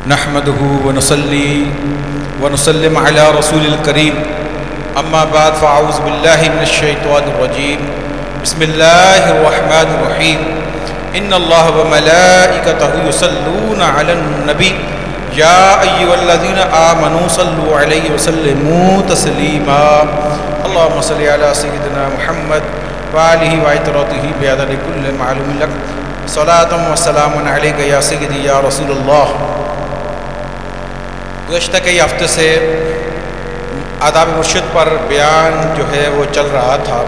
نحمده ونصلي ونسلم على رسول الكريم اما بعد فاعوذ بالله من الشيطان الرجيم بسم الله الرحمن الرحيم ان الله وملائكته يصلون على النبي يا ايها الذين امنوا صلوا عليه وسلموا تسليما اللهم صل على سيدنا محمد وآله وعطرته بعدد كل معلوم لك صلاة وسلام عليك يا سيدي يا رسول اللہ۔ گزشتہ کئی ہفتے سے آداب مرشد پر بیان جو ہے وہ چل رہا تھا،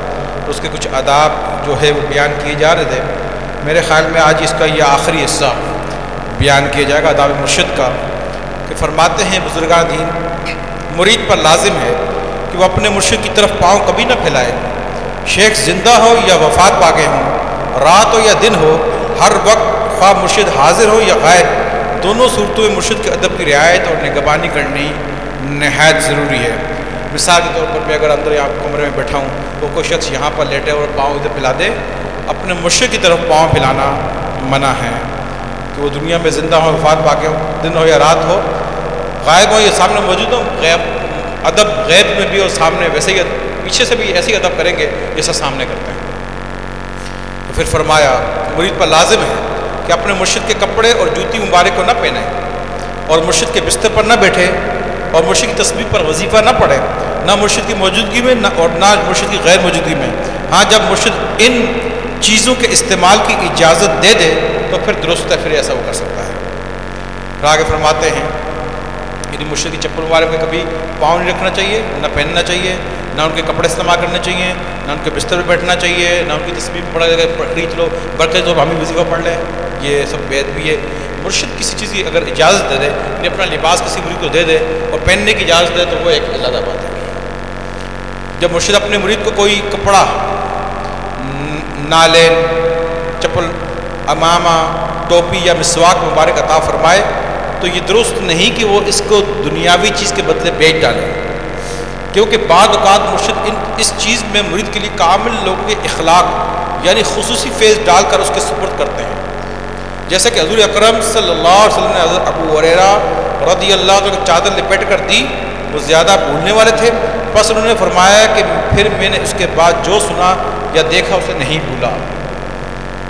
اس کے کچھ آداب جو ہے وہ بیان کیے جا رہے تھے۔ میرے خیال میں آج اس کا یہ آخری حصہ بیان کیا جائے گا آداب مرشد کا، کہ فرماتے ہیں بزرگان دین مرید پر لازم ہے کہ وہ اپنے مرشد کی طرف پاؤں کبھی نہ پھیلائے، شیخ زندہ ہو یا وفات پا گئے ہوں، رات ہو یا دن ہو، ہر وقت خواہ مرشد حاضر ہو یا غائب، دونوں صورتوں میں مرشد کے ادب کی رعایت اور نگہبانی کرنی نہایت ضروری ہے۔ مثال کے طور پر میں اگر اندر یہاں کمرے میں بیٹھا ہوں تو کوئی شخص یہاں پر لیٹے اور پاؤں ادھر پھیلا دے، اپنے مرشد کی طرف پاؤں پھیلانا منع ہے، کہ وہ دنیا میں زندہ ہو، وفات پا کے ہو، دن ہو یا رات ہو، غائب ہو یا سامنے موجود ہو، ادب غیب میں بھی اور سامنے ویسے ہی پیچھے سے بھی ایسے ہی ادب کریں گے جیسا سامنے کرتے ہیں۔ تو پھر فرمایا مرید پر لازم ہے کہ اپنے مرشد کے کپڑے اور جوتی مبارک کو نہ پہنے، اور مرشد کے بستر پر نہ بیٹھے، اور مرشد کی تسبیح پر وظیفہ نہ پڑھے، نہ مرشد کی موجودگی میں اور نہ مرشد کی غیر موجودگی میں۔ ہاں جب مرشد ان چیزوں کے استعمال کی اجازت دے دے تو پھر درست ہے، پھر ایسا وہ کر سکتا ہے۔ پھر آگے فرماتے ہیں یعنی مرشد کی چپل مبارک میں کبھی پاؤں نہیں رکھنا چاہیے، نہ پہننا چاہیے، نہ ان کے کپڑے استعمال کرنے چاہیے، نہ ان کے بستر پہ بیٹھنا چاہیے، نہ ان کی تسبیح پڑھ لو برقے تو ہم ہی وظیفہ پڑھ لیں، یہ سب بیت بھی ہے۔ مرشد کسی چیز کی اگر اجازت دے دے، یعنی اپنا لباس کسی مرید کو دے دے اور پہننے کی اجازت دے تو وہ ایک علیحدہ بات ہے۔ جب مرشد اپنے مرید کو کوئی کپڑا، نالین، چپل، امامہ، ٹوپی یا مسواک مبارک عطا فرمائے تو یہ درست نہیں کہ وہ اس کو دنیاوی چیز کے بدلے بیچ ڈالے، کیونکہ بعض اوقات مرشد اس چیز میں مرید کے لیے کامل لوگوں کے اخلاق یعنی خصوصی فیض ڈال کر اس کے سپرد کرتے ہیں، جیسا کہ حضور اکرم صلی اللہ علیہ وسلم نے حضرت ابو ہریرہ رضی اللہ عنہ کی چادر لپیٹ کر دی، وہ زیادہ بھولنے والے تھے، پس انہوں نے فرمایا کہ پھر میں نے اس کے بعد جو سنا یا دیکھا اسے نہیں بھولا۔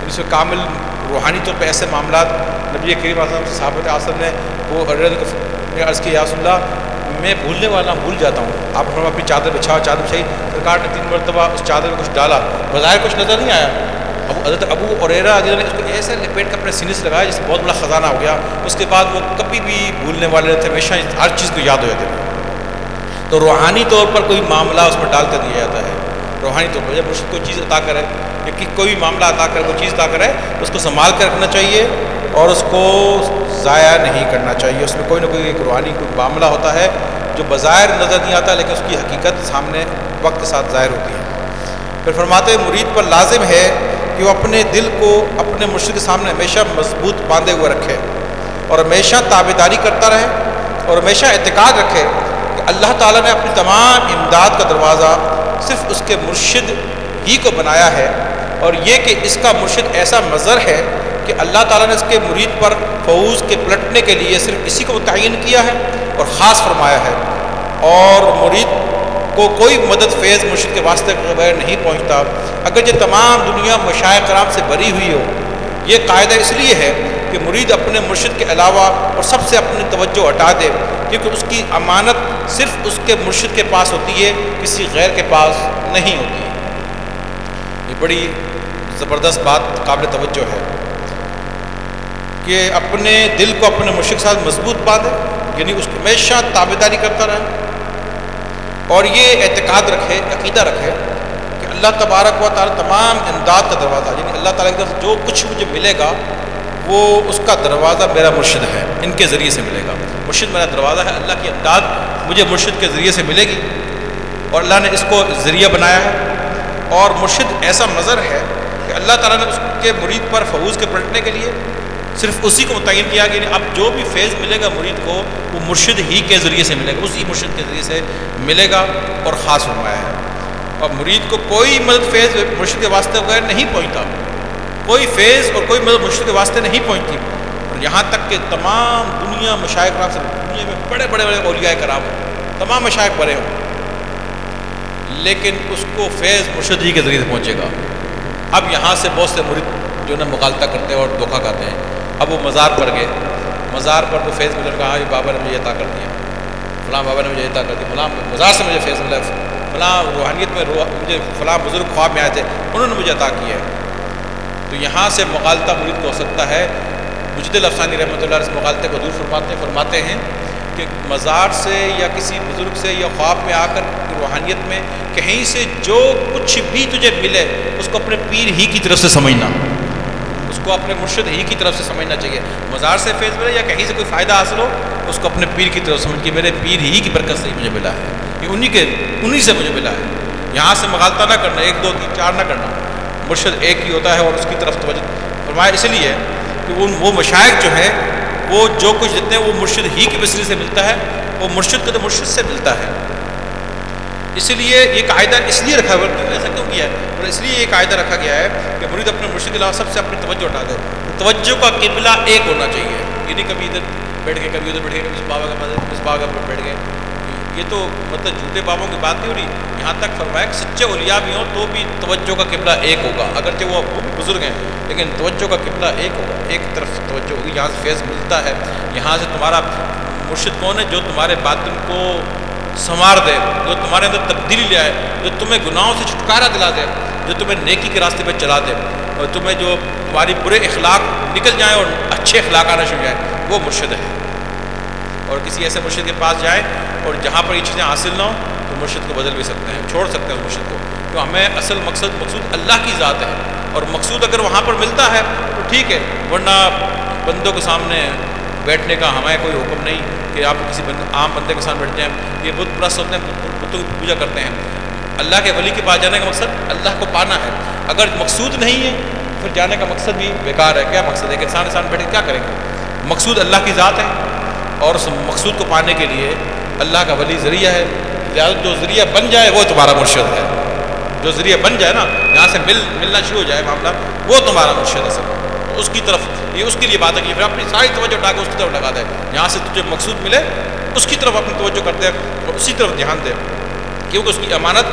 اس میں کامل روحانی طور پہ ایسے معاملات نبی کریم اعظم صحابت اعظم نے وہ عرض کی یا رسول اللہ میں بھولنے والا بھول جاتا ہوں، آپ نے اپنی چادر بچھاؤ، چادر بچھائی، سرکار نے 3 مرتبہ اس چادر میں کچھ ڈالا، بظاہر کچھ نظر نہیں آیا، حضرت ابو ہریرہ نے اس کو ایسے لپیٹ کر اپنے سینے سے لگایا جس سے بہت بڑا خزانہ ہو گیا۔ اس کے بعد وہ کبھی بھی بھولنے والے تھے، ہمیشہ ہر چیز کو یاد ہو جاتے تھے۔ تو روحانی طور پر کوئی معاملہ اس پر ڈال کر دیا جاتا ہے، روحانی طور پر جب مرشد کوئی چیز عطا کرے کہ کوئی بھی معاملہ عطا کرے، کوئی چیز عطا کرے، اس کو سنبھال کر رکھنا چاہیے اور اس کو ضائع نہیں کرنا چاہیے۔ اس میں کوئی نہ کوئی ایک روحانی کوئی معاملہ ہوتا ہے جو بظاہر نظر نہیں آتا لیکن اس کی حقیقت سامنے وقت کے ساتھ ظاہر ہوتی ہے۔ پھر فرماتے ہیں مرید پر لازم ہے کہ وہ اپنے دل کو اپنے مرشد کے سامنے ہمیشہ مضبوط باندھے ہوئے رکھے اور ہمیشہ تابعداری کرتا رہے اور ہمیشہ اعتقاد رکھے کہ اللہ تعالیٰ نے اپنی تمام امداد کا دروازہ صرف اس کے مرشد ہی کو بنایا ہے، اور یہ کہ اس کا مرشد ایسا مظہر ہے کہ اللہ تعالیٰ نے اس کے مرید پر فوز کے پلٹنے کے لیے صرف اسی کو متعین کیا ہے اور خاص فرمایا ہے، اور مرید کو کوئی مدد فیض مرشد کے واسطے کے بغیر نہیں پہنچتا، اگرچہ تمام دنیا مشائخ کرام سے بری ہوئی ہو۔ یہ قاعدہ اس لیے ہے کہ مرید اپنے مرشد کے علاوہ اور سب سے اپنی توجہ ہٹا دے، کیونکہ اس کی امانت صرف اس کے مرشد کے پاس ہوتی ہے، کسی غیر کے پاس نہیں ہوتی۔ یہ بڑی زبردست بات قابل توجہ ہے کہ اپنے دل کو اپنے مرشد کے ساتھ مضبوط باندھے، یعنی اس کو ہمیشہ تابعداری کرتا رہے اور یہ اعتقاد رکھے، عقیدہ رکھے کہ اللہ تبارک و تعالیٰ تمام امداد کا دروازہ، یعنی اللہ تعالیٰ کی طرف جو کچھ مجھے ملے گا وہ اس کا دروازہ میرا مرشد ہے، ان کے ذریعے سے ملے گا، مرشد میرا دروازہ ہے، اللہ کی امداد مجھے مرشد کے ذریعے سے ملے گی، اور اللہ نے اس کو ذریعہ بنایا ہے، اور مرشد ایسا مظہر ہے کہ اللہ تعالیٰ نے اس کے مرید پر فوز کے پلٹنے کے لیے صرف اسی کو متعین کیا کہ اب جو بھی فیض ملے گا مرید کو وہ مرشد ہی کے ذریعے سے ملے گا، اسی مرشد کے ذریعے سے ملے گا، اور خاص فرمایا ہے۔ اور مرید کو کوئی مدد فیض مرشد کے واسطے بغیر نہیں پہنچتا، کوئی فیض اور کوئی مدد مرشد کے واسطے نہیں پہنچتی۔ اور یہاں تک کہ تمام دنیا مشائخ سے دنیا میں بڑے بڑے بڑے اولیاء کرام ہوں، تمام مشائخ بڑے ہوں، لیکن اس کو فیض مرشد ہی کے ذریعے سے پہنچے گا۔ اب یہاں سے بہت سے مرید جو نا مغالطہ کرتے ہیں اور دھوکہ کھاتے ہیں۔ اب وہ مزار پر گئے، مزار پر تو فیض ملے گا، ہاں یہ بابا نے مجھے عطا کر دیا، فلاں بابا نے مجھے عطا کر دیا، فلاں مزار سے مجھے فیض ملا، فلاں روحانیت میں مجھے فلاں بزرگ خواب میں آئے تھے، انہوں نے مجھے عطا کیا ہے۔ تو یہاں سے مغالطہ مرید کو ہو سکتا ہے۔ مجد الافسانی رحمۃ اللہ علیہ اس مغالطے کو دور فرماتے ہیں کہ مزار سے یا کسی بزرگ سے یا خواب میں آ کر روحانیت میں کہیں سے جو کچھ بھی تجھے ملے اس کو اپنے پیر ہی کی طرف سے سمجھنا، اس کو اپنے مرشد ہی کی طرف سے سمجھنا چاہیے۔ مزار سے فیض ملے یا کہیں سے کوئی فائدہ حاصل ہو اس کو اپنے پیر کی طرف سمجھ کے میرے پیر ہی کی برکت سے ہی مجھے ملا ہے، یہ انہی سے مجھے ملا ہے۔ یہاں سے مغالطہ نہ کرنا، 1 2 3 4 نہ کرنا، مرشد ایک ہی ہوتا ہے اور اس کی طرف توجہ فرمایا اس لیے کہ وہ مشائخ جو ہیں وہ جو کچھ دیتے ہیں وہ مرشد ہی کے وسیلے سے ملتا ہے، وہ مرشد کو تو مرشد سے ملتا ہے۔ اس لیے یہ قاعدہ اس لیے رکھا ہوا ہے، ایسا کیوں کیا ہے؟ اور اس لیے یہ قاعدہ رکھا گیا ہے کہ مرید اپنے مرشد کے علاوہ سب سے اپنی توجہ ہٹا دے، توجہ کا قبلہ ایک ہونا چاہیے، یہ نہیں کبھی ادھر بیٹھ گئے کبھی ادھر بیٹھ گئے، کبھی اس بابا کا پاس اس بابا کا بیٹھ گئے، یہ تو مطلب جھوٹے بابوں کی بات نہیں ہو رہی۔ یہاں تک فرمایا کہ سچے اولیاء بھی ہوں تو بھی توجہ کا قبلہ ایک ہوگا، اگرچہ وہ بزرگ ہیں لیکن توجہ کا قبلہ ایک ہوگا، ایک طرف سے توجہ ہوگی، یہاں سے فیض ملتا ہے۔ یہاں سے تمہارا مرشد کون ہے؟ جو تمہارے باطن کو سنوار دے، جو تمہارے اندر تبدیلی لے آئے، جو تمہیں گناہوں سے چھٹکارا دلا دے، جو تمہیں نیکی کے راستے پہ چلا دے، اور تمہیں جو تمہاری برے اخلاق نکل جائیں اور اچھے اخلاق آنا شروع جائیں، وہ مرشد ہے۔ اور کسی ایسے مرشد کے پاس جائیں اور جہاں پر یہ چیزیں حاصل نہ ہوں تو مرشد کو بدل بھی سکتے ہیں، چھوڑ سکتے ہیں اس مرشد کو، تو ہمیں اصل مقصود اللہ کی ذات ہے، اور مقصود اگر وہاں پر ملتا ہے تو ٹھیک ہے، ورنہ بندوں کے سامنے بیٹھنے کا ہمیں کوئی حکم نہیں کہ آپ کسی عام بندے کے سامنے بیٹھ جائیں۔ یہ بت پرست ہوتے ہیں، بتوں کی پوجا کرتے ہیں۔ اللہ کے ولی کے پاس جانے کا مقصد اللہ کو پانا ہے، اگر مقصود نہیں ہے پھر جانے کا مقصد بھی بیکار ہے۔ کیا مقصد ہے کہ انسان بیٹھ کے کیا کریں گے؟ مقصود اللہ کی ذات ہے، اور اس مقصود کو پانے کے لیے اللہ کا ولی ذریعہ ہے، لہٰذا جو ذریعہ بن جائے وہ تمہارا مرشد ہے، جو ذریعہ بن جائے نا، یہاں سے ملنا شروع ہو جائے معاملہ، وہ تمہارا مرشد ہے سب۔ اس کی طرف یہ اس کے لیے بات ہے کہ پھر اپنی ساری توجہ اٹھا کے اس کی طرف لگا دے، یہاں سے تجھے مقصود ملے اس کی طرف اپنی توجہ کرتے ہیں اور اسی طرف دھیان دے، کیونکہ اس کی امانت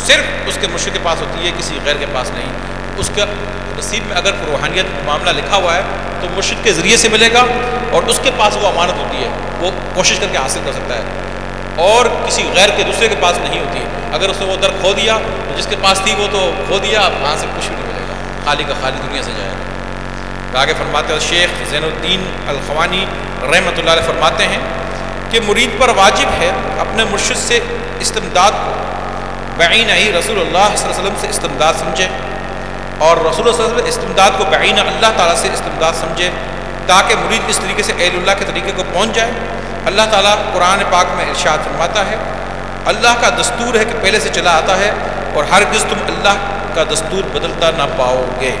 صرف اس کے مرشد کے پاس ہوتی ہے، کسی غیر کے پاس نہیں۔ اس کا نصیب میں اگر روحانیت معاملہ لکھا ہوا ہے تو مرشد کے ذریعے سے ملے گا، اور اس کے پاس وہ امانت ہوتی ہے، وہ کوشش کر کے حاصل کر سکتا ہے، اور کسی غیر کے دوسرے کے پاس نہیں ہوتی۔ اگر اس نے وہ در کھو دیا تو جس کے پاس تھی وہ تو کھو دیا، اب وہاں سے کچھ بھی نہیں ملے گا، خالی کا خالی دنیا سے جائے گا۔ آگے فرماتے ہیں شیخ زین الدین الخوانی رحمۃ اللہ علیہ فرماتے ہیں کہ مرید پر واجب ہے اپنے مرشد سے استمداد کو بعین ہی رسول اللہ صلی اللہ علیہ وسلم سے استمداد سمجھے، اور رسول اللہ صلی اللہ علیہ وسلم استمداد کو بعین اللہ تعالیٰ سے استمداد سمجھے، تاکہ مرید اس طریقے سے اہل اللہ کے طریقے کو پہنچ جائے۔ اللہ تعالیٰ قرآن پاک میں ارشاد فرماتا ہے، اللہ کا دستور ہے کہ پہلے سے چلا آتا ہے اور ہرگز تم اللہ کا دستور بدلتا نہ پاؤ گے۔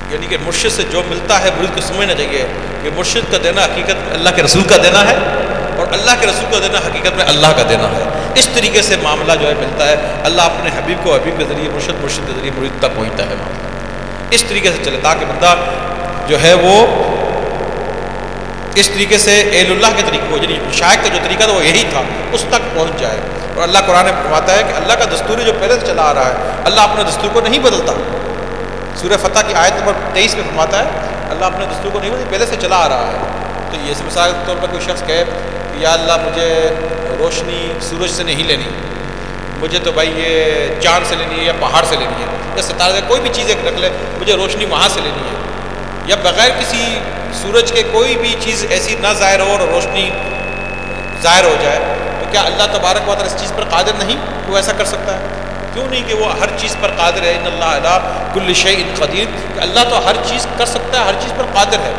یعنی کہ مرشد سے جو ملتا ہے مرید کو سمجھنا چاہیے کہ مرشد کا دینا حقیقت میں اللہ کے رسول کا دینا ہے، اور اللہ کے رسول کا دینا حقیقت میں اللہ کا دینا ہے۔ اس طریقے سے معاملہ جو ہے ملتا ہے، اللہ اپنے حبیب کو حبیب کے ذریعے، مرشد کے ذریعے مرید تک پہنچتا ہے معاملہ۔ اس طریقے سے چلے تاکہ بندہ جو ہے وہ اس طریقے سے اہل اللہ کے طریقے کو، یعنی شائخ کا جو طریقہ تھا وہ یہی تھا، اس تک پہنچ جائے۔ اور اللہ قرآن میں فرماتا ہے کہ اللہ کا دستور جو پہلے سے چلا آ رہا ہے، اللہ اپنے دستور کو نہیں بدلتا۔ سورہ فتح کی آیت نمبر 23 میں فرماتا ہے اللہ اپنے دستور کو نہیں بدلتا، پہلے سے چلا آ رہا ہے۔ تو یہ مثال کے طور پر کوئی شخص کہے کہ یا اللہ مجھے روشنی سورج سے نہیں لینی، مجھے تو بھائی یہ چاند سے لینی ہے یا پہاڑ سے لینی ہے یا ستارے سے، کوئی بھی چیز ایک رکھ لے، مجھے روشنی وہاں سے لینی ہے، یا بغیر کسی سورج کے کوئی بھی چیز ایسی نہ ظاہر ہو اور روشنی ظاہر ہو جائے، تو کیا اللہ تبارک و تعالیٰ اس چیز پر قادر نہیں؟ وہ ایسا کر سکتا ہے؟ کیوں نہیں کہ وہ ہر چیز پر قادر ہے، ان اللہ علی کل شیء قدیر، کہ اللہ تو ہر چیز کر سکتا ہے، ہر چیز پر قادر ہے۔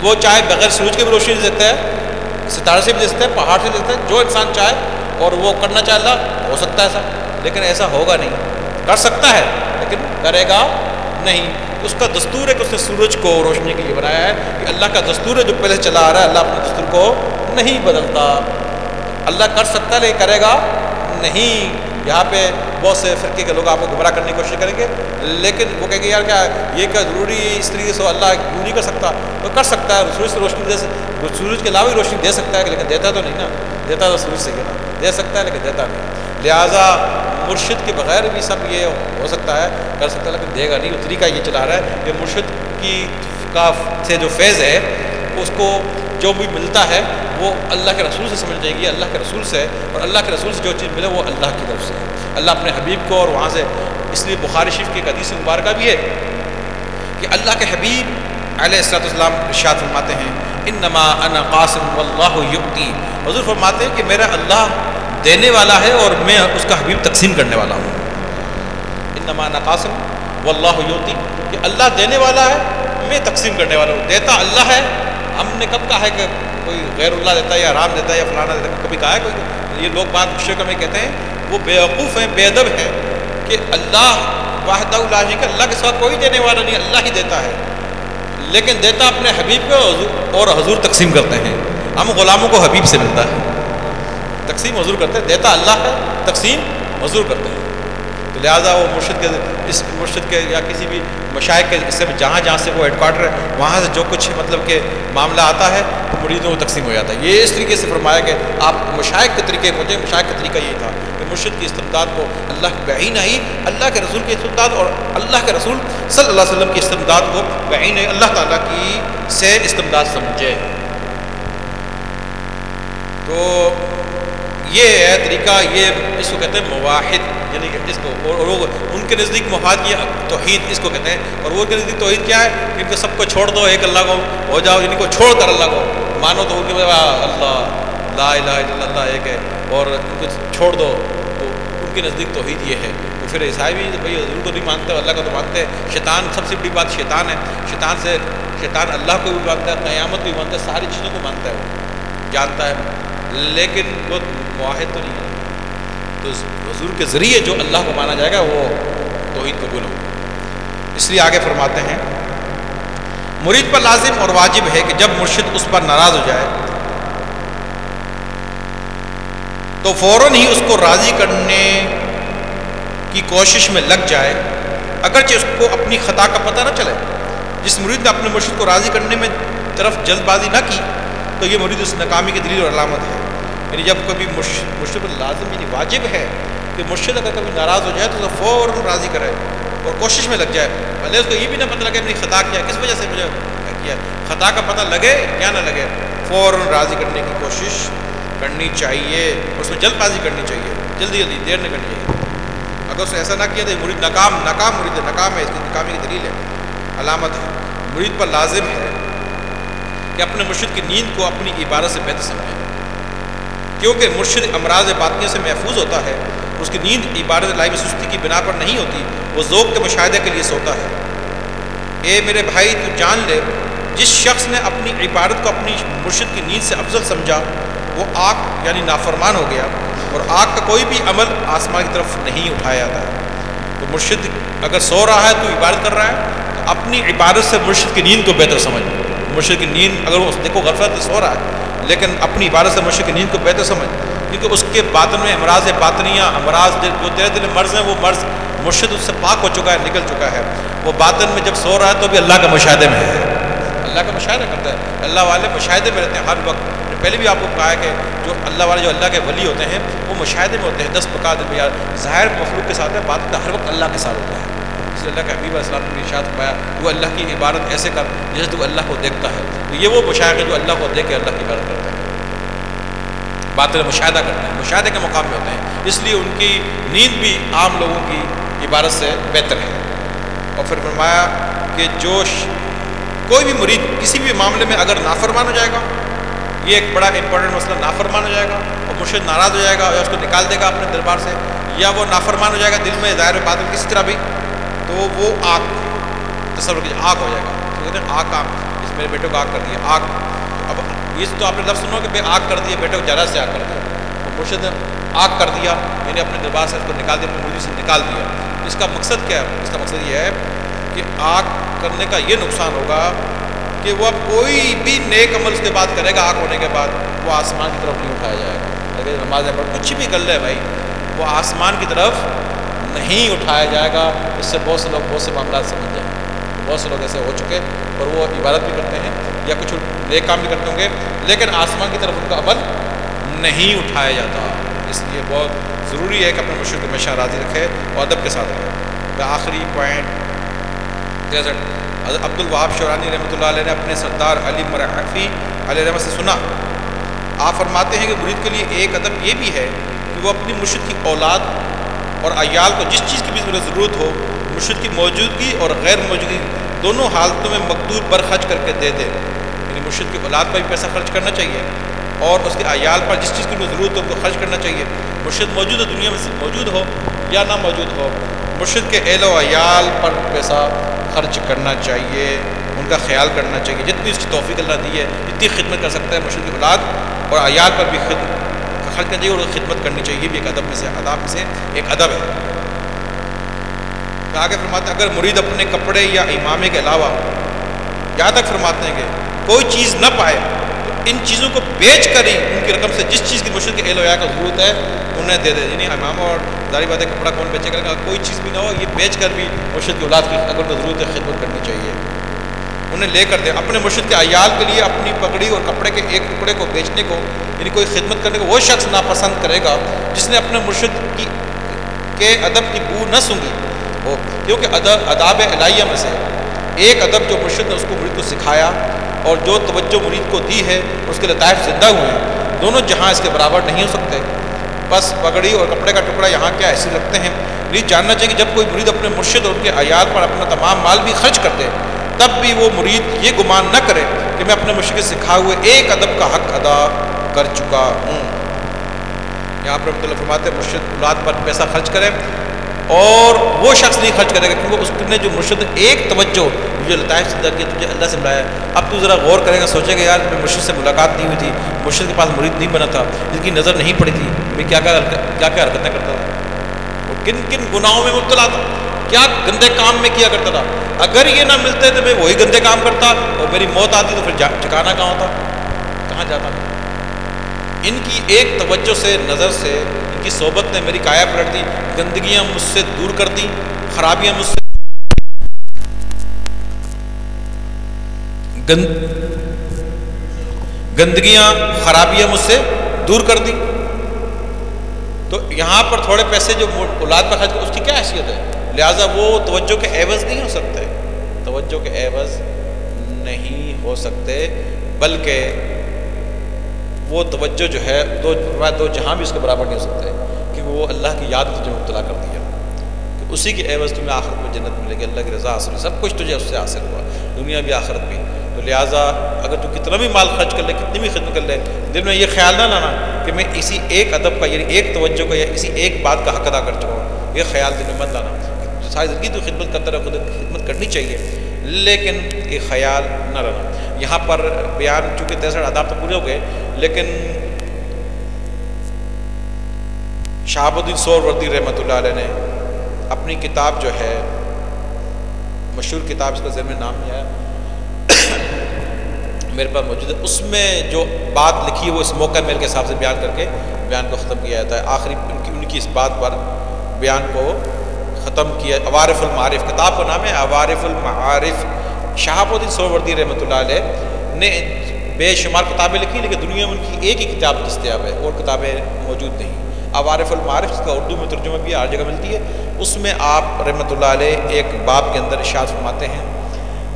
وہ چاہے بغیر سورج کے بھی روشنی دے سکتا ہے، ستارے سے بھی دے سکتا ہے، پہاڑ سے دے سکتا ہے، جو انسان چاہے اور وہ کرنا چاہے اللہ ہو سکتا ہے ایسا، لیکن ایسا ہوگا نہیں۔ کر سکتا ہے لیکن کرے گا نہیں۔ اس کا دستور ہے کہ اس نے سورج کو روشنی کے لیے بنایا ہے، کہ اللہ کا دستور ہے جو پہلے چلا آ رہا ہے، اللہ اپنے دستور کو نہیں بدلتا۔ اللہ کر سکتا ہے لیکن کرے گا نہیں، یہاں پہ بہت سے فرقے کے لوگ آپ کو گمراہ کرنے کی کوشش کریں گے، لیکن وہ کہیں گے یار کیا یہ کیا ضروری اس طریقے سے اللہ کیوں نہیں کر سکتا؟ تو کر سکتا ہے، سورج سے روشنی سورج کے علاوہ ہی روشنی دے سکتا ہے، لیکن دیتا تو نہیں نا، دیتا تو سورج سے نا، دے سکتا ہے لیکن دیتا نہیں۔ لہٰذا مرشد کے بغیر بھی سب یہ ہو سکتا ہے، کر سکتا ہے، لیکن دے گا نہیں۔ وہ طریقہ یہ چلا رہا ہے کہ مرشد کی سے جو فیض ہے اس کو جو بھی ملتا ہے وہ اللہ کے رسول سے سمجھ جائے گی، اللہ کے رسول سے، اور اللہ کے رسول سے جو چیز ملے وہ اللہ کی طرف سے ہے، اللہ اپنے حبیب کو اور وہاں سے۔ اس لیے بخاری شریف کی ایک حدیث مبارکہ بھی ہے کہ اللہ کے حبیب علیہ السلام ارشاد فرماتے ہیں انما انا قاسم واللہ یؤتی، حضور فرماتے ہیں کہ میرا اللہ دینے والا ہے اور میں اس کا حبیب تقسیم کرنے والا ہوں۔ انما انا قاسم واللہ یؤتی، کہ اللہ دینے والا ہے، میں تقسیم کرنے والا ہوں۔ دیتا اللہ ہے، ہم نے کب کہا ہے کہ کوئی غیر اللہ دیتا ہے یا حرام دیتا ہے یا فلانا دیتا ہے؟ کبھی کہا ہے کوئی؟ یہ لوگ بات مشرک میں کہتے ہیں، وہ بیوقوف ہیں، بے ادب ہیں کہ اللہ واحدہ لا شریک، اللہ کے ساتھ کوئی دینے والا نہیں، اللہ ہی دیتا ہے، لیکن دیتا اپنے حبیب کو اور حضور تقسیم کرتے ہیں۔ ہم غلاموں کو حبیب سے ملتا ہے، تقسیم حضور کرتے ہیں، دیتا اللہ ہے، تقسیم حضور کرتے ہیں۔ تو لہٰذا وہ مرشد کے اس مرشد کے یا کسی بھی مشائخ کے حصے میں جہاں سے وہ ہیڈ کوارٹر ہے وہاں سے جو کچھ مطلب کہ معاملہ آتا ہے تو مریدوں کو تقسیم ہو جاتا ہے۔ یہ اس طریقے سے فرمایا کہ آپ مشائخ کے طریقے مجھے مشائخ کا طریقہ یہی تھا کہ مرشد کی استمداد کو اللہ کی بعین ہی، اللہ کے رسول کی استمداد اور اللہ کے رسول صلی اللہ علیہ وسلم کی استمداد کو بعین اللہ تعالیٰ کی سے استمداد سمجھے۔ تو یہ ہے طریقہ، یہ اس کو کہتے ہیں مواحد، یعنی کہ اس کو اور ان کے نزدیک مفاد یہ توحید اس کو کہتے ہیں، اور وہ کے نزدیک توحید کیا ہے کہ ان کو سب کو چھوڑ دو، ایک اللہ کو ہو جاؤ، ان کو چھوڑ کر اللہ کو مانو، تو ان کے اللہ لا الہ الا اللہ ایک ہے، اور ان کو چھوڑ دو، تو ان کے نزدیک توحید یہ ہے۔ تو پھر عیسائی بھی بھائی حضور کو نہیں مانتے، اللہ کو تو مانتے ہیں۔ شیطان سب سے بڑی بات شیطان ہے، شیطان اللہ کو بھی مانتا ہے، قیامت بھی مانتا ہے، ساری چیزوں کو مانتا ہے، وہ جانتا ہے، لیکن وہ واحد تو نہیں ہے۔ تو حضور کے ذریعے جو اللہ کو مانا جائے گا وہ توحید قبول ہوگا۔ اس لیے آگے فرماتے ہیں مرید پر لازم اور واجب ہے کہ جب مرشد اس پر ناراض ہو جائے تو فوراً ہی اس کو راضی کرنے کی کوشش میں لگ جائے، اگرچہ اس کو اپنی خطا کا پتہ نہ چلے۔ جس مرید نے اپنے مرشد کو راضی کرنے میں طرف جلد بازی نہ کی تو یہ مرید اس ناکامی کی دلیل اور علامت ہے۔ یعنی جب کبھی مرشد پر لازم یعنی واجب ہے کہ مرشد اگر کبھی ناراض ہو جائے تو اسے فوراً راضی کرے اور کوشش میں لگ جائے، بھلے اس کو یہ بھی نہ پتہ لگے اپنی خطا کیا، کس وجہ سے مجھے کیا، خطا کا پتہ لگے یا نہ لگے، فوراً راضی کرنے کی کوشش کرنی چاہیے، اور اس میں جلد بازی کرنی چاہیے، جلدی دیر نہ کرنی چاہیے۔ اگر اس نے ایسا نہ کیا تو یہ مرید ناکام مرید ہے، ناکام ہے، اس کی ناکامی کی دلیل ہے، علامت ہے۔ مرید پر لازم ہے کہ اپنے مرشد کی نیند کو اپنی عبادت سے بہتر سمجھے، کیونکہ مرشد امراض باطنیہ سے محفوظ ہوتا ہے، اس کی نیند عبادت لائی میں سستی کی بنا پر نہیں ہوتی، وہ ذوق کے مشاہدے کے لیے سوتا ہے۔ اے میرے بھائی تو جان لے، جس شخص نے اپنی عبادت کو اپنی مرشد کی نیند سے افضل سمجھا وہ آگ یعنی نافرمان ہو گیا، اور آگ کا کوئی بھی عمل آسمان کی طرف نہیں اٹھایا جاتا ہے۔ تو مرشد اگر سو رہا ہے تو عبادت کر رہا ہے تو اپنی عبادت سے مرشد کی نیند کو بہتر سمجھ، مرشد کی نیند اگر وہ دیکھو غفلت سے سو رہا ہے لیکن اپنی عبادت سے مرشد کی نیند کو بہتر سمجھ، کیونکہ اس کے باطن میں امراض باطنیہ، امراض جو تیرے دل میں مرض ہیں وہ مرض مرشد اس سے پاک ہو چکا ہے، نکل چکا ہے۔ وہ باطن میں جب سو رہا ہے تو بھی اللہ کا مشاہدے میں ہے، اللہ کا مشاہدہ کرتا ہے۔ اللہ والے مشاہدے میں رہتے ہیں ہر وقت۔ پہلے بھی آپ کو کہا ہے کہ جو اللہ کے ولی ہوتے ہیں وہ مشاہدے میں ہوتے ہیں، 10 بقات میں ظاہر مخلوق کے ساتھ ہے، باطن ہر وقت اللہ کے ساتھ ہوتا ہے۔ اس لیے اللہ کے حبیب علیہ السلام نے ارشاد فرمایا وہ اللہ کی عبادت ایسے کر جیسے تو اللہ کو دیکھتا ہے۔ تو یہ وہ مشاہدے جو اللہ کو دیکھ کے اللہ کی عبادت کرتے ہیں، باطن مشاہدہ کرتے ہیں، مشاہدے کے مقام میں ہوتے ہیں، اس لیے ان کی نیند بھی عام لوگوں کی عبادت سے بہتر ہے۔ اور پھر فرمایا کہ جو کوئی بھی مرید کسی بھی معاملے میں اگر نافرمان ہو جائے گا، یہ ایک بڑا امپورٹنٹ مسئلہ، نافرمان ہو جائے گا اور مرشد ناراض ہو جائے گا یا اس کو نکال دے گا اپنے دربار سے، یا وہ نافرمان ہو جائے گا دل میں ظاہر باطن کسی طرح بھی، تو وہ آگ، تصور کیجیے آگ ہو جائے گا۔ تو کہتے ہیں آگ کا، اس میرے بیٹے کو آگ کر دیا، آگ۔ اب یہ تو آپ نے لفظ سنو کہ آگ کر دیا، بیٹے کو جرا سے آگ کر دیا، اور مرشد نے آگ کر دیا یعنی اپنے دربار سے اس کو نکال دیا، اپنی مرید سے نکال دیا۔ اس کا مقصد کیا ہے؟ اس کا مقصد یہ ہے کہ آگ کرنے کا یہ نقصان ہوگا کہ وہ اب کوئی بھی نیک عمل اس کے بعد کرے گا، آگ ہونے کے بعد وہ آسمان کی طرف نہیں اٹھایا جائے گا۔ اگر نماز پڑھ کچھ بھی کر لے بھائی، وہ آسمان کی طرف نہیں اٹھایا جائے گا۔ اس سے بہت سے لوگ بہت سے معاملات سمجھ جائیں، بہت سے لوگ ایسے ہو چکے اور وہ عبادت بھی کرتے ہیں یا کچھ نیک کام بھی کرتے ہوں گے، لیکن آسمان کی طرف ان کا عمل نہیں اٹھایا جاتا۔ اس لیے بہت ضروری ہے کہ اپنے مرشد کو ہمیشہ راضی رکھے اور ادب کے ساتھ رکھے۔ آخری پوائنٹ 63، حضرت عبد الوہاب شورانی رحمۃ اللہ علیہ نے اپنے سردار علی مرحفی علیہ رحمۃ سے سنا، آپ فرماتے ہیں کہ مرید کے لیے ایک ادب یہ بھی ہے کہ وہ اپنی مرشد کی اولاد اور عیال کو جس چیز کی بھی ضرورت ہو، مرشد کی موجودگی اور غیر موجودگی دونوں حالتوں میں مقدور پر خرچ کر کے دے دے۔ یعنی مرشد کی اولاد پر بھی پیسہ خرچ کرنا چاہیے اور اس کے عیال پر جس چیز کی بھی ضرورت ہو ان کو خرچ کرنا چاہیے۔ مرشد موجود ہو، دنیا میں موجود ہو یا نہ موجود ہو، مرشد کے اہل و عیال پر پیسہ خرچ کرنا چاہیے، ان کا خیال کرنا چاہیے، جتنی اس کی توفیق اللہ دی ہے جتنی خدمت کر سکتا ہے مرشد کی اولاد اور عیال پر بھی خرچ کرنا چاہیے اور خدمت کرنی چاہیے۔ یہ بھی ایک ادب میں سے ایک ادب ہے۔ آگے فرماتے ہیں اگر مرید اپنے کپڑے یا امامے کے علاوہ یہاں تک فرماتے ہیں کہ کوئی چیز نہ پائے تو ان چیزوں کو بیچ کر ہی ان کی رقم سے جس چیز کی مرشد کے اہل و عیال کو ضرورت ہے انہیں دے دے۔ یعنی امامہ اور ظاہری بات ہے کپڑا کون بیچے گا، کوئی چیز بھی نہ ہو، یہ بیچ کر بھی مرشد کی اولاد کی اگر کو ضرورت ہے خدمت کرنی چاہیے، انہیں لے کر دیں۔ اپنے مرشد کے عیال کے لیے اپنی پگڑی اور کپڑے کے ایک ٹکڑے کو بیچنے کو، یعنی کوئی خدمت کرنے کو وہ شخص ناپسند کرے گا جس نے اپنے مرشد کے ادب کی بو نہ سونگھی ہو، کیونکہ آداب الہیہ میں سے ایک ادب جو مرشد نے اس کو مرید کو سکھایا اور جو توجہ مرید کو دی ہے اس کے لطائف زندہ ہوئے ہیں، دونوں جہاں اس کے برابر نہیں ہو سکتے۔ بس پگڑی اور کپڑے کا ٹکڑا یہاں کیا حیثیت رکھتے ہیں، یہ جاننا چاہیے کہ جب کوئی مرید اپنے مرشد اور ان کے عیال پر اپنا تمام مال بھی خرچ کر دے تب بھی وہ مرید یہ گمان نہ کرے کہ میں اپنے مرشد کے سکھائے ہوئے ایک ادب کا حق ادا کر چکا ہوں۔ یہاں پر رحمۃ اللہ فرماتے ہیں مرشد اولاد پر پیسہ خرچ کرے اور وہ شخص نہیں خرچ کرے گا کیونکہ اس نے جو مرشد ایک توجہ مجھے لطائف زندہ کی، تجھے اللہ سے ملایا، اب تو ذرا غور کرے گا، سوچے گا یار میں مرشد سے ملاقات نہیں ہوئی تھی، مرشد کے پاس مرید نہیں بنا تھا، جن کی نظر نہیں پڑی تھی، میں کیا حرکتیں کرتا تھا اور کن کن گناہوں میں مبتلا تھا، کیا گندے کام میں کیا کرتا تھا، اگر یہ نہ ملتے تو میں وہی گندے کام کرتا اور میری موت آتی تو پھر ٹھکانا کہاں ہوتا، کہاں جاتا۔ ان کی ایک توجہ سے، نظر سے، ان کی صحبت نے میری کایا پلٹ دی، گندگیاں مجھ سے دور کر دی، خرابیاں مجھ سے خرابیاں مجھ سے دور کر دی۔ تو یہاں پر تھوڑے پیسے جو اولاد پر خرچ اس کی کیا حیثیت ہے، لہٰذا وہ توجہ کے عوض نہیں ہو سکتے، توجہ کے عوض نہیں ہو سکتے، بلکہ وہ توجہ جو ہے دو جہاں بھی اس کے برابر نہیں ہو سکتے، کیونکہ وہ اللہ کی یاد تجھے مبتلا کر دیا کہ اسی کی عوض تمہیں آخرت میں جنت ملے گی، اللہ کی رضا حاصل، سب کچھ تجھے اس سے حاصل ہوا، دنیا بھی آخرت بھی۔ تو لہٰذا اگر تو کتنا بھی مال خرچ کر لے، کتنی بھی خدمت کر لے، دل میں یہ خیال نہ لانا کہ میں اسی ایک ادب کا، یعنی ایک توجہ کا یا اسی ایک بات کا حق ادا کر چکا ہوں، یہ خیال دل میں مت لانا۔ ساری زندگی تو خدمت کرتا رہا، خدمت کرنی چاہیے، لیکن یہ خیال نہ رہنا۔ یہاں پر بیان چونکہ 63 آداب تو پورے ہو گئے، لیکن شہاب الدین سہروردی رحمۃ اللہ علیہ نے اپنی کتاب جو ہے مشہور کتاب، اس کا ذہن میں نام نہیں آیا، میرے پاس موجود ہے، اس میں جو بات لکھی ہے وہ اس موقع میل کے حساب سے بیان کر کے بیان کو ختم کیا جاتا ہے۔ آخری ان کی اس بات پر بیان کو ختم کیا۔ عوارف المعارف کتاب کا نام ہے، عوارف المعارف۔ شہاب الدین سہروردی رحمۃ اللہ علیہ نے بے شمار کتابیں لکھی، لیکن دنیا میں ان کی ایک ہی کتاب دستیاب ہے اور کتابیں موجود نہیں۔ عوارف المعارف جس کا اردو میں ترجمہ بھی ہر جگہ ملتی ہے، اس میں آپ رحمۃ اللہ علیہ ایک باب کے اندر ارشاد فرماتے ہیں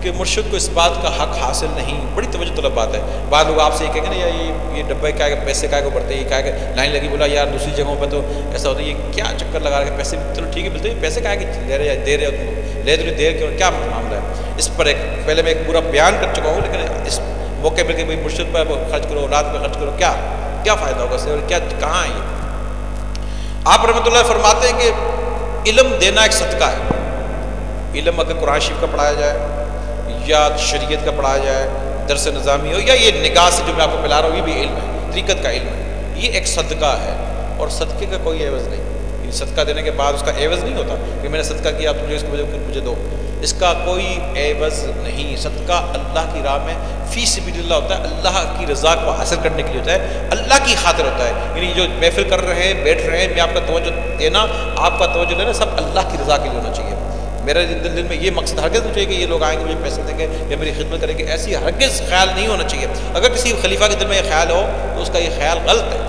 کہ مرشد کو اس بات کا حق حاصل نہیں، بڑی توجہ طلب بات ہے۔ بعض لوگ آپ سے یہ کہیں گے نا یار یہ ڈبے کیا ہے، پیسے کیا کو بڑھتے ہیں، یہ کیا ہے لائن لگی، بولا یار دوسری جگہوں پہ تو ایسا ہوتا ہے، یہ کیا چکر لگا رہے ہیں، پیسے چلو ٹھیک ہے ملتے ہیں، پیسے کیا ہے کہ لے رہے دے رہے ہو تم لے رہے دیر کیا معاملہ ہے۔ اس پر پہلے میں ایک پورا بیان کر چکا ہوں، لیکن اس موقع پر کہ بھائی مرشد پر خرچ کرو، اولاد پہ خرچ کرو، کیا فائدہ ہوگا اس سے اور کیا کہاں ہے یہ۔ آپ رحمۃ اللہ فرماتے ہیں کہ علم دینا ایک صدقہ ہے۔ علم اگر قرآن شریف کا پڑھایا جائے یا شریعت کا پڑھایا جائے، درس نظامی ہو یا یہ نگاہ سے جو میں آپ کو پلا رہا ہوں، یہ بھی علم ہے، طریقت کا علم ہے، یہ ایک صدقہ ہے اور صدقے کا کوئی عوض نہیں۔ صدقہ دینے کے بعد اس کا عوض نہیں ہوتا کہ میں نے صدقہ کیا تو مجھے اس کی وجہ مجھے دو، اس کا کوئی عوض نہیں. صدقہ اللہ کی راہ میں فی سبیل اللہ ہوتا ہے، اللہ کی رضا کو حاصل کرنے کے لیے ہوتا ہے، اللہ کی خاطر ہوتا ہے. یعنی جو محفل کر رہے ہیں، بیٹھ رہے ہیں، میں آپ کا توجہ دینا، آپ کا توجہ لینا سب اللہ کی رضا کے لیے ہونا چاہیے. میرے دل میں یہ مقصد ہرگز نہیں چاہیے کہ یہ لوگ آئیں گے مجھے پیسے دیں گے یا میری خدمت کریں گے، ایسی ہرگز خیال نہیں ہونا چاہیے. اگر کسی خلیفہ کے دل میں یہ خیال ہو تو اس کا یہ خیال غلط ہے.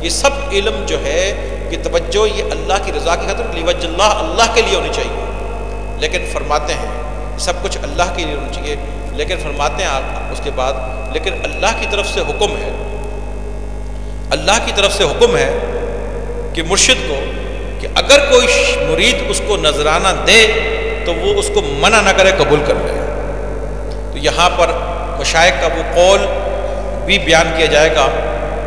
یہ سب علم جو ہے، یہ توجہ، یہ اللہ کی رضا کی خاطر لیوجہ اللہ، اللہ کے لیے ہونی چاہیے. لیکن فرماتے ہیں سب کچھ اللہ کے لیے ہونا چاہیے، لیکن فرماتے ہیں آپ اس کے بعد لیکن اللہ کی طرف سے حکم ہے، اللہ کی طرف سے حکم ہے کہ مرشد کو کہ اگر کوئی مرید اس کو نذرانہ دے تو وہ اس کو منع نہ کرے، قبول کر لے. تو یہاں پر مشائخ کا وہ قول بھی بیان کیا جائے گا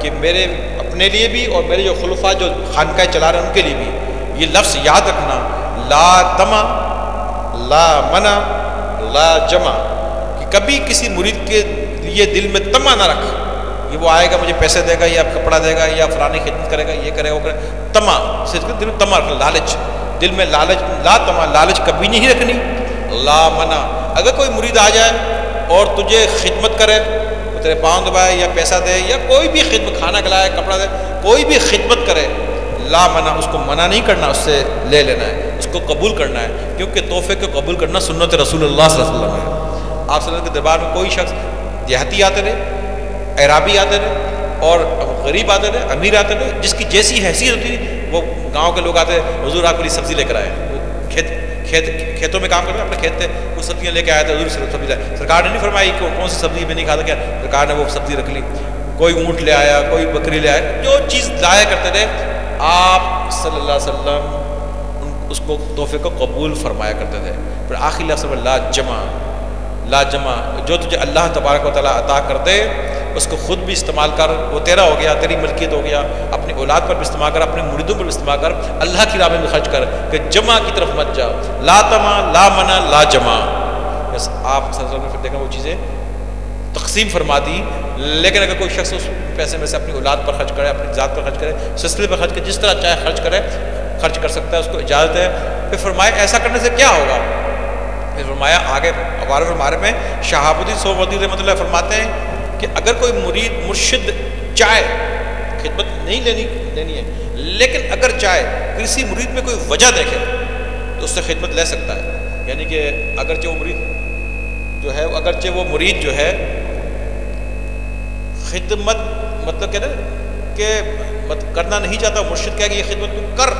کہ میرے اپنے لیے بھی اور میرے جو خلفاء جو خانقاہ چلا رہے ہیں ان کے لیے بھی یہ لفظ یاد رکھنا، لا تما، لا منع، لا جمع، کہ کبھی کسی مرید کے لیے دل میں تما نہ رکھ کہ وہ آئے گا مجھے پیسے دے گا یا کپڑا دے گا یا فلانی خدمت کرے گا، یہ کرے گا وہ کرے. تما صرف دل میں تما رکھنا، لالچ دل میں، لالچ، لا تما، لالچ کبھی نہیں رکھنی. لا منع، اگر کوئی مرید آ جائے اور تجھے خدمت کرے، تیرے پاؤں دبائے یا پیسہ دے یا کوئی بھی خدمت، کھانا کھلائے، کپڑا دے، کوئی بھی خدمت کرے، لا منع، اس کو منع نہیں کرنا، اس سے لے لینا ہے، اس کو قبول کرنا ہے. کیونکہ تحفے کو قبول کرنا سنت رسول اللہ صلی اللہ علیہ وسلم ہے. آپ صلی اللہ علیہ وسلم کے دربار میں کوئی شخص دیہاتی آتے رہے، اعرابی آتے رہے اور غریب آتے رہے، امیر آتے رہے، جس کی جیسی حیثیت ہوتی تھی وہ گاؤں کے لوگ آتے، حضور آپ کے لیے سبزی لے کر آئے. کھیتوں میں کام کرتے، اپنے کھیت تھے، وہ سبزیاں لے کے آئے تھے، حضور سبزی لائے. سرکار نے نہیں فرمائی کہ کون سی سبزی میں نہیں کھاتا، کیا سرکار نے وہ سبزی رکھ لی. کوئی اونٹ لے آیا، کوئی بکری لے آیا، جو چیز لایا کرتے تھے آپ صلی اللہ علیہ وسلم اس کو تحفے کو قبول فرمایا کرتے تھے. پھر آخری لفظ لا جمع، لا جمع، جو تجھے اللہ تبارک و تعالیٰ عطا کر دے اس کو خود بھی استعمال کر، وہ تیرا ہو گیا، تیری ملکیت ہو گیا. اپنی اولاد پر بھی استعمال کر، اپنے مریدوں پر بھی استعمال کر، اللہ کی راہ میں بھی خرچ کر، کہ جمع کی طرف مت جا. لا تما، لا منع، لا جمع. بس آپ صلی اللہ علیہ وسلم نے پھر دیکھا وہ چیزیں تقسیم فرما دی. لیکن اگر کوئی شخص اس پیسے میں سے اپنی اولاد پر خرچ کرے، اپنی ذات پر خرچ کرے، سلسلے پر خرچ کرے، جس طرح چاہے خرچ کرے، خرچ کر سکتا ہے، اس کو اجازت ہے. پھر فرمایا ایسا کرنے سے کیا ہوگا؟ پھر فرمایا آگے ہمارے میں شہاب الدین سہروردی رحمۃ اللہ فرماتے ہیں کہ اگر کوئی مرید مرشد چاہے، خدمت نہیں لینی ہے، لیکن اگر چاہے کسی مرید میں کوئی وجہ دیکھے تو اس سے خدمت لے سکتا ہے. یعنی کہ اگرچہ وہ مرید جو ہے خدمت مطلب کہ نا کہ کرنا نہیں چاہتا، مرشد کہے کہ یہ خدمت تو کر،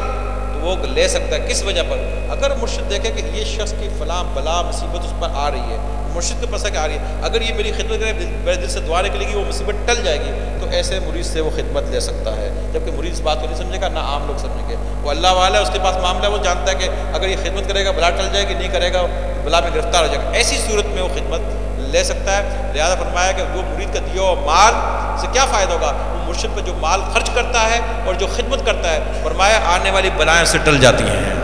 تو وہ لے سکتا ہے. کس وجہ پر؟ اگر مرشد دیکھے کہ یہ شخص کی فلاں بلا مصیبت اس پر آ رہی ہے، مرشد کے پاس کہ آ رہی ہے، اگر یہ میری خدمت کرے، میرے دل سے دعا نکلے گی، وہ مصیبت ٹل جائے گی، تو ایسے مرید سے وہ خدمت لے سکتا ہے. جبکہ مرید اس بات کو نہیں سمجھے گا، نہ عام لوگ سمجھیں گے. وہ اللہ والا ہے، اس کے پاس معاملہ، وہ جانتا ہے کہ اگر یہ خدمت کرے گا بلا ٹل جائے گی، نہیں کرے گا بلا میں گرفتار ہو جائے گا. ایسی صورت میں وہ خدمت لے سکتا ہے. لہٰذا فرمایا کہ وہ مرید کا دیا ہوا مال سے کیا فائدہ ہوگا؟ وہ مرشد پہ جو مال خرچ کرتا ہے اور جو خدمت کرتا ہے، فرمایا آنے والی بلائیں سے ٹل جاتی ہیں.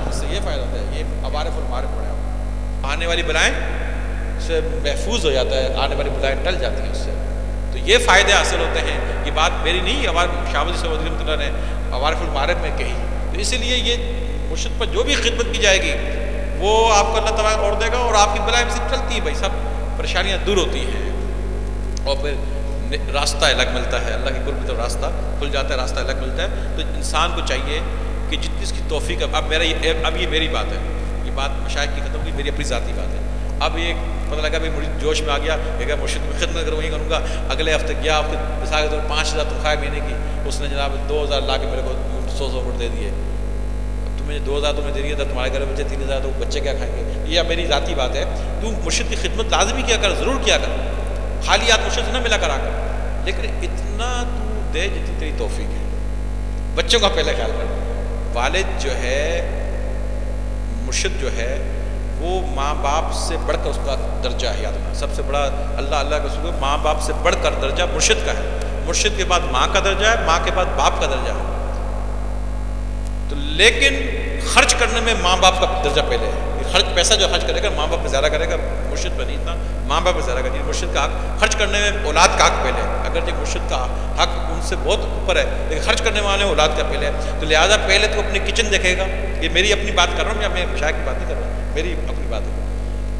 اس سے یہ فائدہ ہوتا ہے، یہ عوارف المعارف پڑھا، آنے والی بلائیں سے محفوظ ہو جاتا ہے، آنے والی بلائیں ٹل جاتی ہیں اس سے. تو یہ فائدے حاصل ہوتے ہیں. یہ بات میری نہیں، شاہ ولی صاحب رحمۃ اللہ نے عوارف المعارف میں کہی. تو اسی لیے یہ مرشد پر جو بھی خدمت کی جائے گی وہ آپ کو اللہ تعالیٰ اور دے گا، اور آپ کی بلائیں سے چلتی ہیں، بھائی سب پریشانیاں دور ہوتی ہیں، اور پھر راستہ الگ ملتا ہے، اللہ کی قرب کی طرف راستہ کھل جاتا ہے، راستہ الگ ملتا ہے. تو انسان کو چاہیے کہ جتنی اس کی توفیق. اب یہ میری بات ہے، یہ بات مشائخ کی ختم کی، میری اپنی ذاتی بات ہے. اب یہ پتہ لگا بھائی مرید جوش میں آ گیا، کہ مرشد میں خدمت کروں وہیں کروں گا. اگلے ہفتے گیا، مثال کے طور 5,000 تنخواہ مہینے کی، اس نے جناب 2,000 لا کے میرے کو 100 فٹ دے دیے. تمہیں 2,000 تمہیں دے دیا تھا، تمہارے گھر میں بچے 3,000، تو بچے کیا کھائیں گے؟ یہ میری ذاتی بات ہے. تو مرشد کی خدمت لازمی کیا کر، ضرور کیا کر، خالی ہاتھ مرشد سے نہ ملا کرا کر، لیکن اتنا تو دے جتنی تیری توفیق ہے. بچوں کا پہلے خیال کر. والد جو ہے، مرشد جو ہے، وہ ماں باپ سے بڑھ کر اس کا درجہ ہے. یاد رکھنا، سب سے بڑا اللہ کا رسول، ماں باپ سے بڑھ کر درجہ مرشد کا ہے. مرشد کے بعد ماں کا درجہ ہے، ماں کے بعد باپ کا درجہ ہے. تو لیکن خرچ کرنے میں ماں باپ کا درجہ پہلے ہے. پیسہ جو خرچ کرے گا ماں باپ پہ زیادہ کرے گا، مرشد پہ نہیں اتنا، ماں باپ پہ زیادہ کرے گا. مرشد کا حق خرچ کرنے میں اولاد کا حق پہلے ہے. اگر یہ مرشد کا حق ان سے بہت اوپر ہے، لیکن خرچ کرنے والے اولاد کا پہلے ہے. تو لہٰذا پہلے تو اپنی کچن دیکھے گا. یہ میری اپنی بات کر رہا ہوں، یا میں مشائخ کی بات نہیں کر رہا ہوں، میری اپنی بات ہے.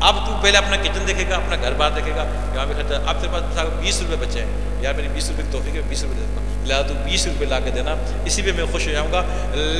اب تو پہلے اپنا کچن دیکھے گا, اپنا گھر بار دیکھے گا, یہاں پہ خرچہ. اب تیرے پاس 20 روپے بچے ہیں, یار میری 20 روپے کی توفیق ہے, 20 روپے دے دوں گا, لہٰذا تو 20 روپے لا کے دینا, اسی پہ میں خوش ہو جاؤں گا.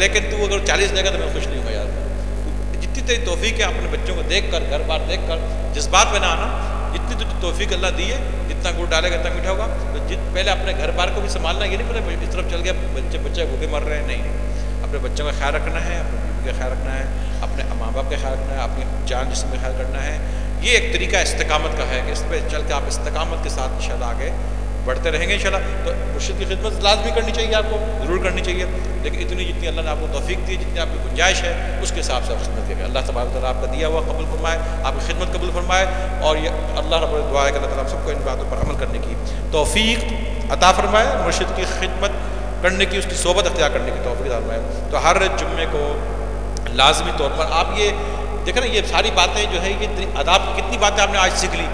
لیکن تو اگر 40 دے گا تو میں خوش نہیں ہوں گا. یار جتنی تیری توفیق ہے اپنے بچوں کو دیکھ کر, گھر بار دیکھ کر, جذبات میں نہ آنا. جتنی تجھے توفیق اللہ دی ہے, جتنا گڑ ڈالے گا اتنا میٹھا ہوگا. تو پہلے اپنے گھر بار کو بھی سنبھالنا. یہ نہیں پتہ اس طرف چل گیا بچے بھوکے مر رہے ہیں, نہیں. اپنے بچوں کا خیال رکھنا ہے, اپنے بیوی کا خیال رکھنا ہے, اپنے ماں باپ کا خیال رکھنا ہے, اپنی جان جسم کا خیال کرنا ہے. یہ ایک طریقہ استقامت کا ہے کہ اس پہ چل کے آپ استقامت کے ساتھ انشاءاللہ آگے بڑھتے رہیں گے انشاءاللہ. تو مرشد کی خدمت لازمی کرنی چاہیے, آپ کو ضرور کرنی چاہیے, لیکن اتنی جتنی اللہ نے آپ کو توفیق دی, جتنی آپ کی گنجائش ہے, اس کے حساب سے آپ خدمت کریں. اللہ تبارک و تعالیٰ آپ کا دیا ہوا قبول فرمائے, آپ کی خدمت قبول فرمائے, اور یہ اللہ رب دعا ہے کہ اللہ تعالیٰ ہم سب کو ان باتوں پر عمل کرنے کی توفیق عطا فرمائے, مرشد کی خدمت کرنے کی, اس کی صحبت اختیار کرنے کی توفیق عطا فرمائے. تو ہر جمعے کو لازمی طور پر آپ یہ دیکھیں نا, یہ ساری باتیں جو ہے, یہ آداب کی کتنی باتیں آپ نے آج سیکھ لی.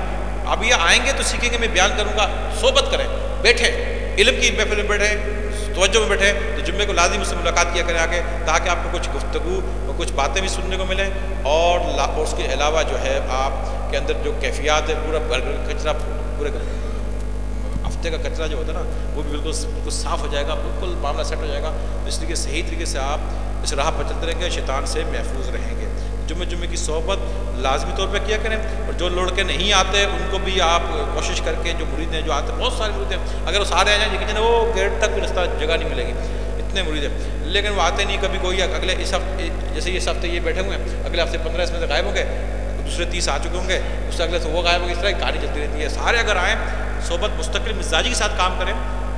اب یہ آئیں گے تو سیکھیں گے, میں بیان کروں گا. صحبت کریں, بیٹھیں, علم کی محفل میں بیٹھیں, توجہ میں بیٹھیں. تو جمعے کو لازم اس سے ملاقات کیا کریں آگے, تاکہ آپ کو کچھ گفتگو اور کچھ باتیں بھی سننے کو ملیں, اور اس کے علاوہ جو ہے آپ کے اندر جو کیفیات ہے, پورا کچرا, پورے ہفتے کا کچرا جو ہوتا ہے نا, وہ بھی بالکل صاف ہو جائے گا, بالکل معاملہ سیٹ ہو جائے گا. تو اس لیے صحیح طریقے سے آپ اس راہ پر چلتے رہیں گے, شیطان سے محفوظ رہیں گے. جمعے کی صحبت لازمی طور پہ کیا کریں. اور جو لڑکے نہیں آتے ان کو بھی آپ کوشش کر کے, جو مرید ہیں جو آتے ہیں, بہت سارے مرید ہیں, اگر وہ سارے آ جائیں لیکن وہ گیٹ تک بھی رستہ جگہ نہیں ملے گی, اتنے مرید ہیں, لیکن وہ آتے نہیں. کبھی کوئی اگلے اس ہفتے, جیسے اس ہفتے یہ بیٹھے ہوئے ہیں, اگلے ہفتے 15 اس میں سے غائب ہوں گے, دوسرے 30 آ چکے ہوں گے, اس سے اگلے سے وہ غائب ہوں گے. اس طرح کی کہانی چلتی رہتی ہے. سارے اگر آئیں, صحبت مستقل مزاجی کے ساتھ کام کریں,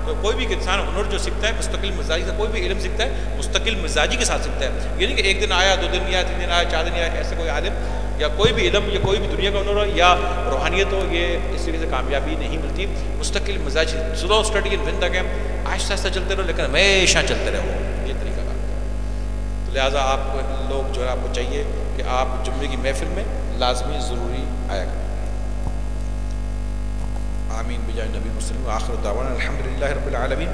تو کوئی بھی انسان ہنر جو سیکھتا ہے مستقل مزاجی سے, کوئی بھی علم سیکھتا ہے مستقل مزاجی کے ساتھ سیکھتا ہے. یہ نہیں کہ ایک دن آیا, 2 دن آیا, 3 دن آیا, 4 دن آیا. ایسے کوئی عالم یا کوئی بھی علم یا کوئی بھی دنیا کا ہنر ہو یا روحانیت ہو, یہ اس طریقے سے کامیابی نہیں ملتی. مستقل مزاج, سلو اسٹڈی ان ون تک, آہستہ آہستہ چلتے رہو, لیکن ہمیشہ چلتے رہو. یہ طریقہ کار ہے. تو لہٰذا آپ لوگ جو ہے, آپ کو چاہیے کہ آپ جمعے کی محفل میں لازمی ضروری آیا کریں. آمین بجائے نبی مسلم. آخر دعوانا الحمدللہ رب العالمین.